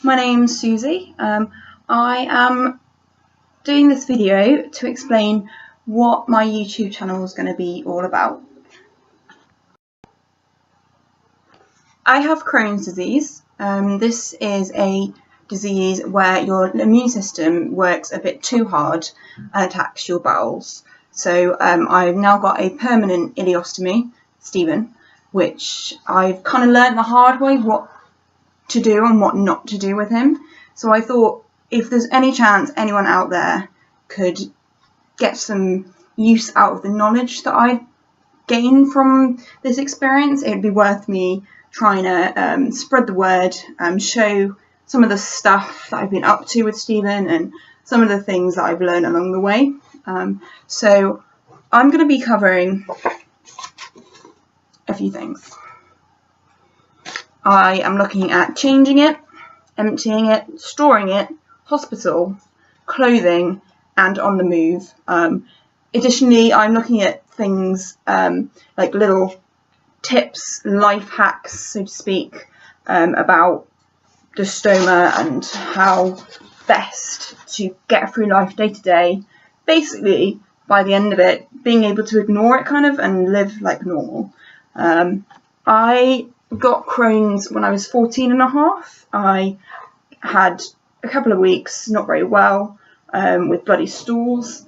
My name's Susie. I am doing this video to explain what my YouTube channel is going to be all about. I have Crohn's disease. This is a disease where your immune system works a bit too hard and attacks your bowels. So I've now got a permanent ileostomy, Steven, which I've kind of learnt the hard way what to do and what not to do with him. So I thought if there's any chance anyone out there could get some use out of the knowledge that I've gained from this experience, it'd be worth me trying to spread the word, show some of the stuff that I've been up to with Steven and some of the things that I've learned along the way. So I'm going to be covering a few things. I am looking at changing it, emptying it, storing it, hospital, clothing, and on the move. Additionally, I'm looking at things like little tips, life hacks, so to speak, about the stoma and how best to get through life day to day. Basically, by the end of it, being able to ignore it kind of and live like normal. I got Crohn's when I was 14 and a half. I had a couple of weeks not very well with bloody stools.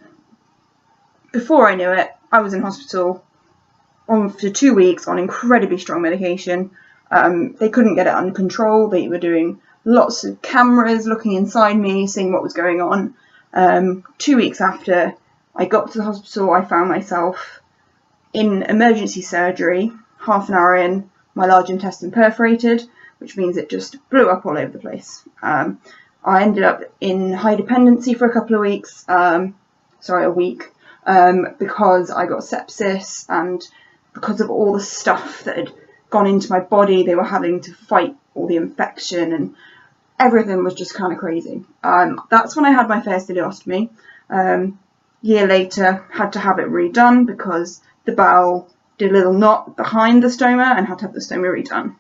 Before I knew it, I was in hospital for 2 weeks on incredibly strong medication. They couldn't get it under control. They were doing lots of cameras looking inside me, seeing what was going on. 2 weeks after I got to the hospital, I found myself in emergency surgery, half an hour in, my large intestine perforated, which means it just blew up all over the place. I ended up in high dependency for a couple of weeks, a week, because I got sepsis, and because of all the stuff that had gone into my body, they were having to fight all the infection and everything was just kind of crazy. That's when I had my first ileostomy. Year later, had to have it redone because the bowel did a little knot behind the stoma and had to have the stoma redone.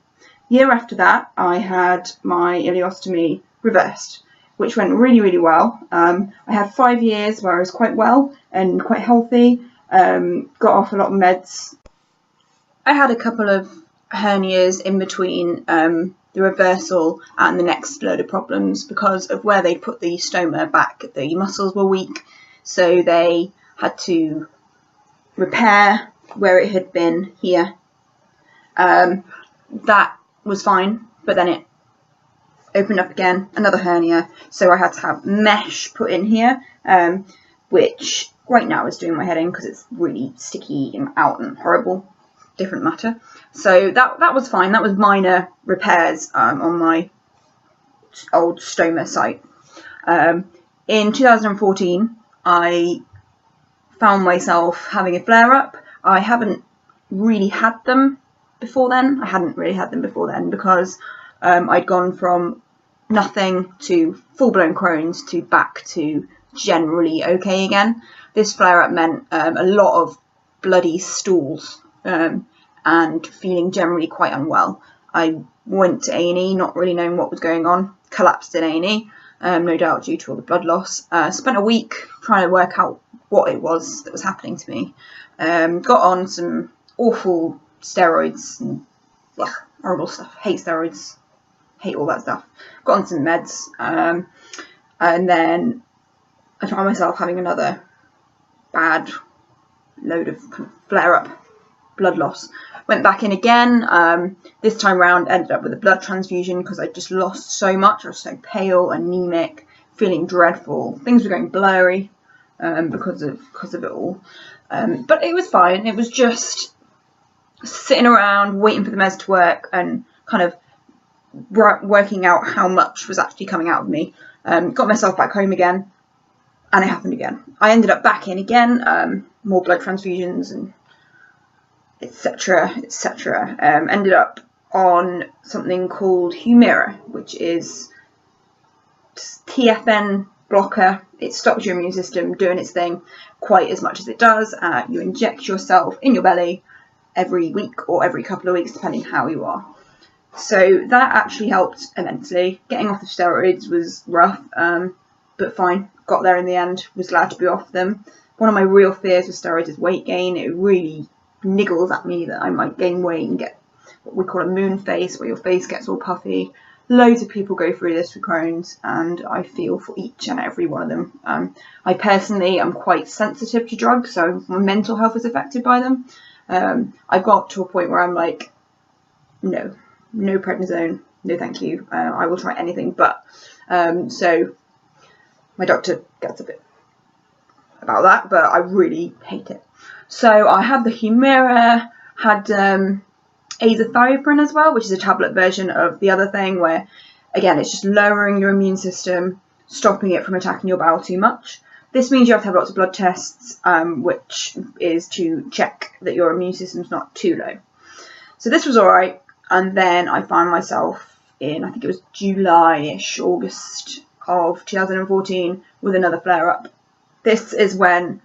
Year after that, I had my ileostomy reversed, which went really, really well. I had 5 years where I was quite well and quite healthy, got off a lot of meds. I had a couple of hernias in between the reversal and the next load of problems because of where they put the stoma back. The muscles were weak, so they had to repair where it had been here. That was fine, but then it opened up again, another hernia, so I had to have mesh put in here, which right now is doing my head in because it's really sticky and out and horrible. Different matter. So that was fine. That was minor repairs on my old stoma site. In 2014, I found myself having a flare-up. I haven't really had them before then. Because I'd gone from nothing to full-blown Crohn's to back to generally okay again. This flare-up meant a lot of bloody stools and feeling generally quite unwell. I went to A&E not really knowing what was going on, collapsed in A&E, no doubt due to all the blood loss. Spent a week trying to work out what it was that was happening to me. Got on some awful steroids and horrible stuff. Hate steroids, hate all that stuff. Got on some meds, and then I found myself having another bad load of kind of flare-up, blood loss. Went back in again. This time round ended up with a blood transfusion because I just lost so much. I was so pale, anemic, feeling dreadful. Things were going blurry because of it all. But it was fine. It was just sitting around waiting for the meds to work and kind of working out how much was actually coming out of me. Got myself back home again, and it happened again. I ended up back in again, more blood transfusions and etc. Ended up on something called Humira, which is TFN blocker. It stops your immune system doing its thing quite as much as it does. You inject yourself in your belly every week or every couple of weeks, depending how you are. So that actually helped immensely. Getting off the steroids was rough, but fine. Got there in the end. Was glad to be off them. One of my real fears with steroids is weight gain. It really niggles at me that I might gain weight and get what we call a moon face, where your face gets all puffy. Loads of people go through this with Crohn's, and I feel for each and every one of them. I personally am quite sensitive to drugs, so my mental health is affected by them. I got to a point where I'm like, no prednisone, no thank you. I will try anything but. So my doctor gets a bit about that, but I really hate it. So I had the Humira, had azathioprine as well, which is a tablet version of the other thing, where again it's just lowering your immune system, stopping it from attacking your bowel too much. This means you have to have lots of blood tests, which is to check that your immune system's not too low. So this was alright, and then I found myself in, I think it was July-ish, August of 2014, with another flare-up. This is when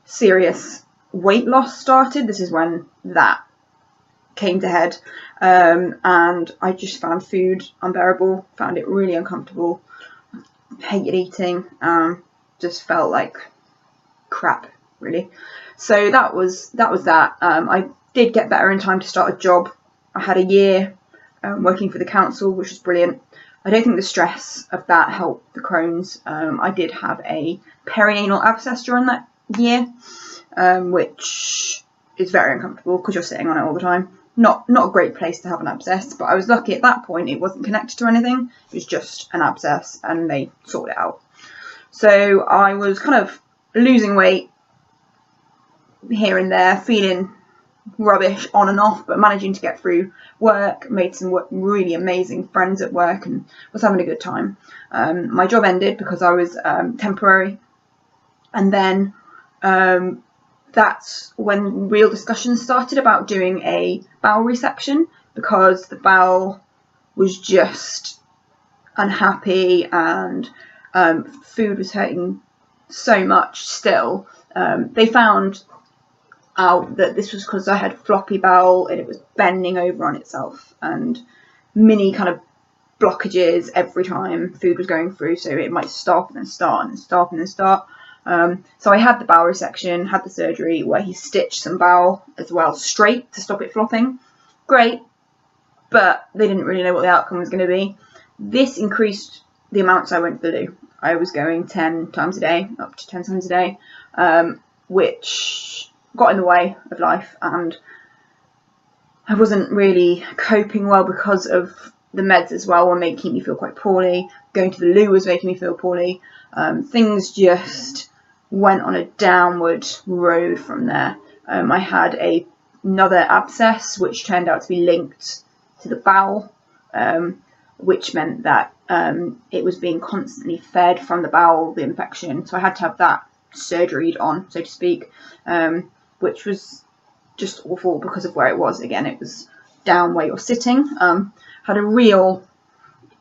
serious weight loss started. This is when that came to head, and I just found food unbearable, found it really uncomfortable, hated eating, just felt like crap, really. So that was that. I did get better in time to start a job. I had a year working for the council, which was brilliant. I don't think the stress of that helped the Crohn's. I did have a perianal abscess during that year, which is very uncomfortable because you're sitting on it all the time. Not a great place to have an abscess, but I was lucky at that point it wasn't connected to anything. It was just an abscess, and they sorted it out. So I was kind of losing weight here and there, feeling rubbish on and off, but managing to get through work, made some really amazing friends at work, and was having a good time. My job ended because I was temporary, and then that's when real discussions started about doing a bowel resection, because the bowel was just unhappy and food was hurting so much still. They found out that this was because I had floppy bowel and it was bending over on itself, and mini kind of blockages every time food was going through, so it might stop and then start and then stop and then start. So I had the bowel resection, had the surgery where he stitched some bowel as well straight to stop it flopping. Great, but they didn't really know what the outcome was going to be. This increased the amounts I went to the loo. I was going 10 times a day, up to 10 times a day, which got in the way of life, and I wasn't really coping well because of the meds as well were making me feel quite poorly. Going to the loo was making me feel poorly. Things just went on a downward road from there. I had another abscess which turned out to be linked to the bowel, which meant that it was being constantly fed from the bowel, the infection. So I had to have that surgeryed on, so to speak, which was just awful because of where it was. Again, it was down where you're sitting. Had a real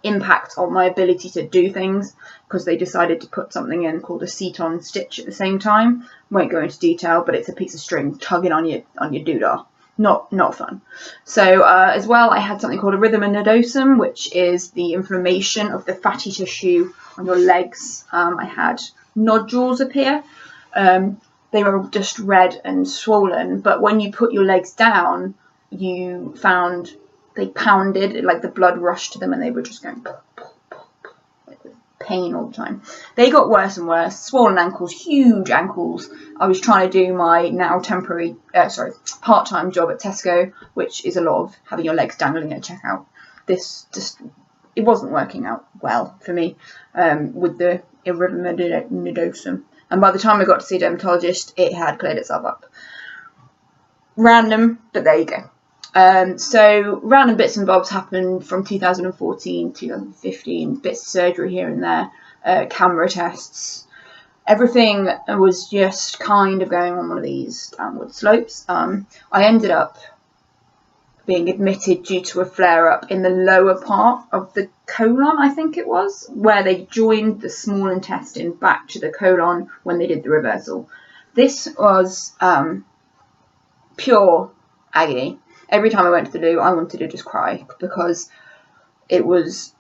impact on my ability to do things, because they decided to put something in called a seat-on stitch at the same time. Won't go into detail, but it's a piece of string tugging on your doodah. Not fun. So as well, I had something called erythema nodosum, which is the inflammation of the fatty tissue on your legs. I had nodules appear. They were just red and swollen, but when you put your legs down, you found they pounded, like the blood rushed to them, and they were just going like with pain all the time. They got worse and worse. Swollen ankles, huge ankles. I was trying to do my now part-time job at Tesco, which is a lot of having your legs dangling at checkout. It wasn't working out well for me with the erythema nodosum. And by the time I got to see a dermatologist, it had cleared itself up. Random, but there you go. So random bits and bobs happened from 2014, 2015, bits of surgery here and there, camera tests. Everything was just kind of going on one of these downward slopes. I ended up being admitted due to a flare-up in the lower part of the colon, I think it was, where they joined the small intestine back to the colon when they did the reversal. This was pure agony. every time I went to the loo, I wanted to just cry because it was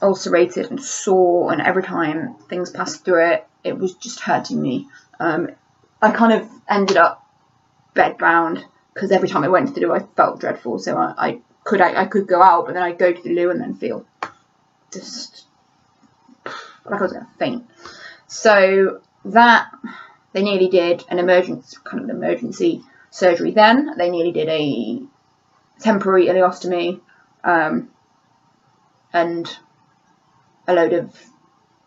ulcerated and sore, and every time things passed through it, it was just hurting me. I kind of ended up bedbound because every time I went to the loo, I felt dreadful. So I could go out, but then I'd go to the loo and then feel just like I was going to faint. So that they nearly did an emergency surgery. Then they nearly did a temporary ileostomy and a load of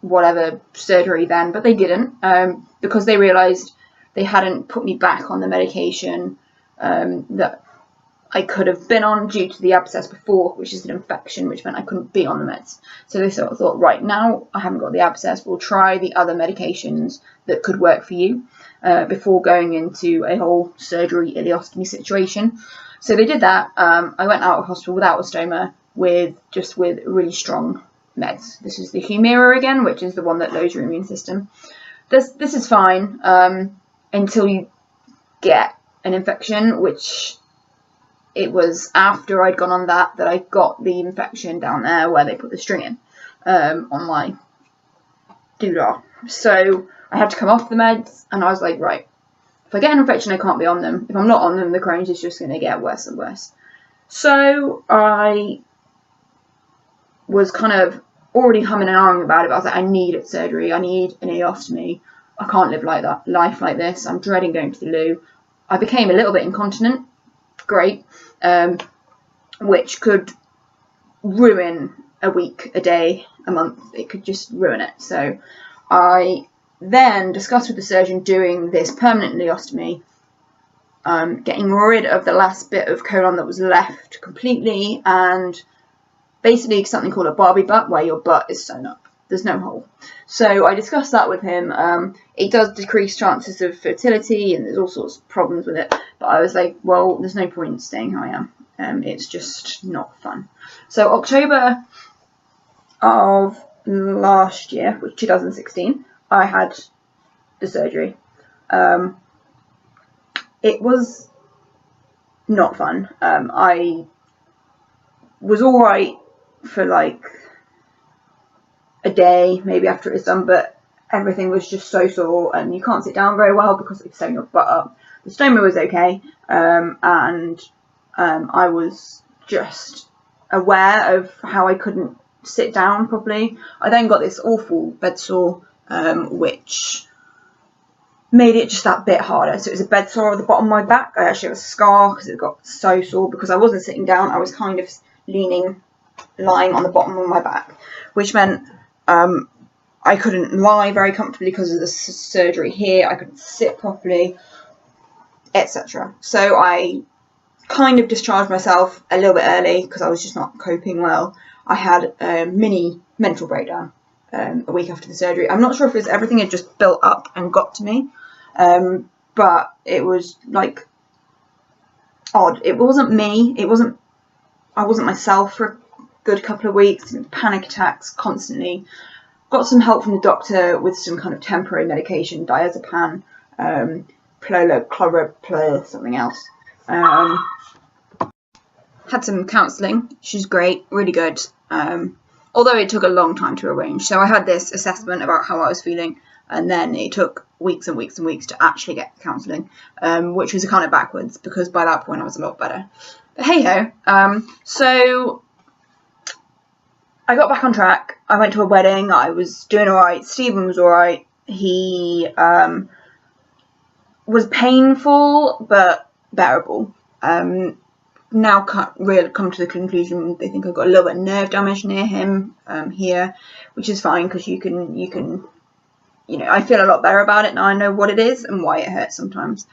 whatever surgery then, but they didn't because they realised they hadn't put me back on the medication that I could have been on due to the abscess before, which is an infection, which meant I couldn't be on the meds. So they sort of thought, right, now I haven't got the abscess, we'll try the other medications that could work for you before going into a whole surgery ileostomy situation. So they did that. I went out of hospital without a stoma with really strong meds. This is the Humira again, which is the one that lowers your immune system. This is fine until you get an infection, which it was after I'd gone on that I got the infection down there where they put the string in on my doodah. So I had to come off the meds, and I was like, right, if I get an infection, I can't be on them. If I'm not on them, the Crohn's is just going to get worse and worse. So I was kind of already humming and ahhing about it. But I was like, I need a surgery. I need an ileostomy. I can't live life like this. I'm dreading going to the loo. I became a little bit incontinent. Great. Which could ruin a week, a day, a month. It could just ruin it. So I then discussed with the surgeon doing this permanent ileostomy, getting rid of the last bit of colon that was left completely, and basically something called a Barbie butt, where your butt is sewn up. There's no hole. So I discussed that with him. It does decrease chances of fertility, and there's all sorts of problems with it. But I was like, well, there's no point staying how I am. It's just not fun. So October of last year, which 2016, I had the surgery. It was not fun. I was all right for like a day, maybe after it was done, but everything was just so sore, and you can't sit down very well because they've sewn your butt up. The stoma was okay, and I was just aware of how I couldn't sit down properly. I then got this awful bed sore, which made it just that bit harder. So it was a bed sore at the bottom of my back. I actually have a scar because it got so sore because I wasn't sitting down. I was kind of lying on the bottom of my back, which meant I couldn't lie very comfortably because of the surgery here. I couldn't sit properly, etc. So I kind of discharged myself a little bit early because I was just not coping well. I had a mini mental breakdown a week after the surgery. I'm not sure if it's everything had just built up and got to me, but it was like odd. It wasn't me. I wasn't myself for a good couple of weeks. Panic attacks constantly. Got some help from the doctor with some kind of temporary medication, diazepam, chloroplur, something else. Had some counselling, which was great, really good. Although it took a long time to arrange. So I had this assessment about how I was feeling, and then it took weeks and weeks and weeks to actually get counselling, which was kind of backwards because by that point I was a lot better. But hey ho. So I got back on track. I went to a wedding. I was doing all right. Stephen was all right. He was painful but bearable. Now really come to the conclusion they think I've got a little bit of nerve damage near him here, which is fine because you can I feel a lot better about it now. I know what it is and why it hurts sometimes.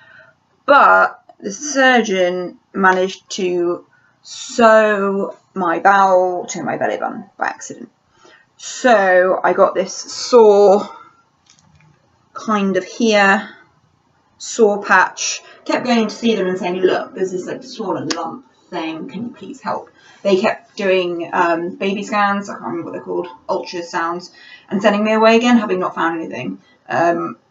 But the surgeon managed to sew my bowel to my belly button by accident. So I got this sore kind of here, sore patch. Kept going to see them and saying, look, there's this like swollen lump thing, can you please help? They kept doing baby scans, I can't remember what they're called, ultrasounds, and sending me away again, having not found anything.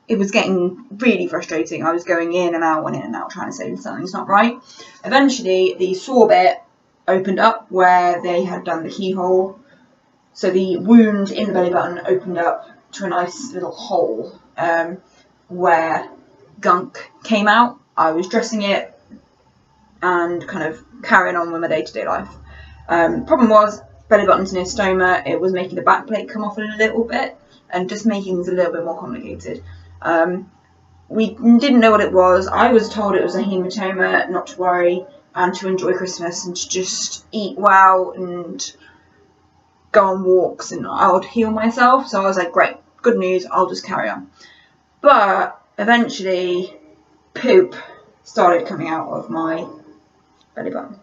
it was getting really frustrating. I was going in and out trying to say something's not right. Eventually the sore bit opened up where they had done the keyhole. So the wound in the belly button opened up to a nice little hole where gunk came out. I was dressing it and kind of carrying on with my day-to-day life. Problem was, belly button's near stoma. It was making the back plate come off a little bit and just making things a little bit more complicated. We didn't know what it was. I was told it was a hematoma, not to worry, and to enjoy Christmas and to just eat well and go on walks and I would heal myself. So I was like, great, good news, I'll just carry on. But eventually poop started coming out of my belly button.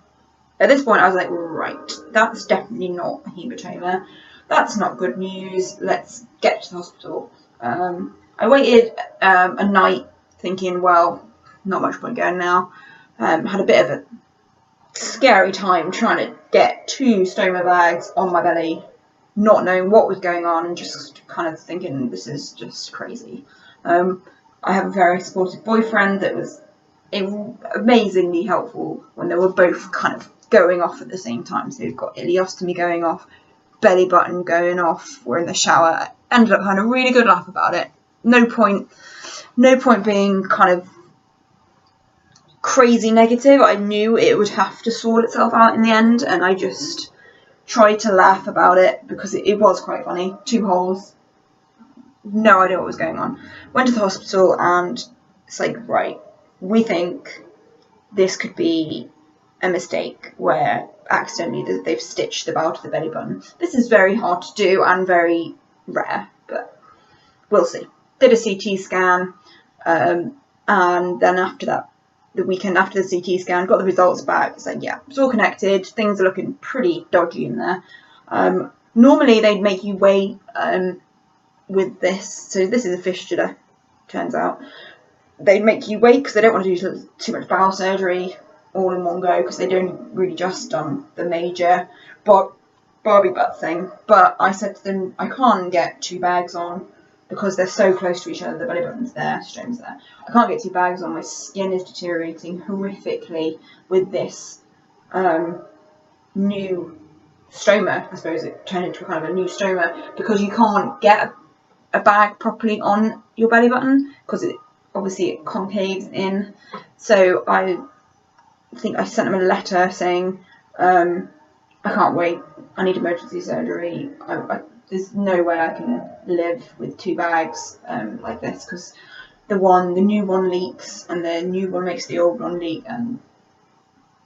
At this point I was like, right, that's definitely not a hematoma. That's not good news. Let's get to the hospital. I waited a night thinking, well, not much point going now. Had a bit of a scary time trying to get 2 stoma bags on my belly, not knowing what was going on and just kind of thinking this is just crazy. I have a very supportive boyfriend that was amazingly helpful when they were both kind of going off at the same time. So we've got ileostomy going off, belly button going off, we're in the shower. Ended up having a really good laugh about it. No point being kind of crazy negative. I knew it would have to sort itself out in the end, and I just tried to laugh about it because it was quite funny. 2 holes, no idea what was going on. Went to the hospital and it's like, right, we think this could be a mistake where accidentally they've stitched the bowel to the belly button. This is very hard to do and very rare, but we'll see. Did a CT scan, and then after that, the weekend after the CT scan, got the results back. It's like, yeah, it's all connected. Things are looking pretty dodgy in there. Normally they'd make you weigh with this. So this is a fistula, turns out. They'd make you wait because they don't want to do too much bowel surgery all in one go because they'd only really just done the major Barbie butt thing. But I said to them, I can't get 2 bags on because they're so close to each other. The belly button's there, stoma's there. I can't get 2 bags on. My skin is deteriorating horrifically with this new stoma. I suppose it turned into kind of a new stoma because you can't get a bag properly on your belly button because it concaves in. So I think I sent them a letter saying I can't wait, I need emergency surgery. There's no way I can live with 2 bags like this because the new one leaks and the new one makes the old one leak and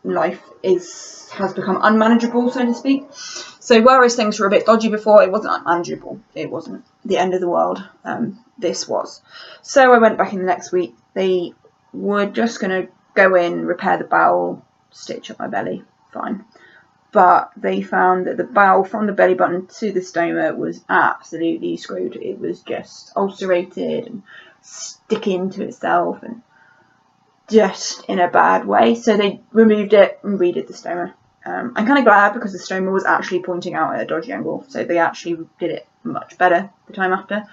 life has become unmanageable, so to speak. So whereas things were a bit dodgy before, it wasn't unmanageable. It wasn't the end of the world. This was. So I went back in the next week. They were just going to go in, repair the bowel, stitch up my belly, fine. But they found that the bowel from the belly button to the stoma was absolutely screwed. It was just ulcerated and sticking to itself and just in a bad way. So they removed it and redid the stoma. I'm kind of glad because the stoma was actually pointing out at a dodgy angle. So they actually did it much better the time after.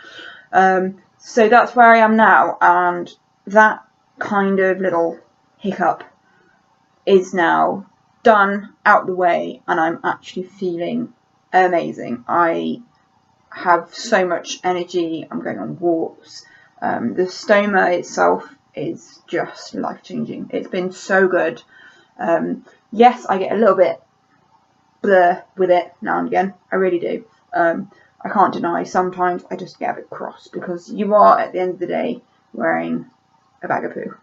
So that's where I am now. And that kind of little hiccup is now done, out the way, and I'm actually feeling amazing. I have so much energy. I'm going on walks. The stoma itself is just life-changing. It's been so good. Yes, I get a little bit blur with it now and again. I really do. I can't deny sometimes I just get a bit cross because you are, at the end of the day, wearing a bag of poo.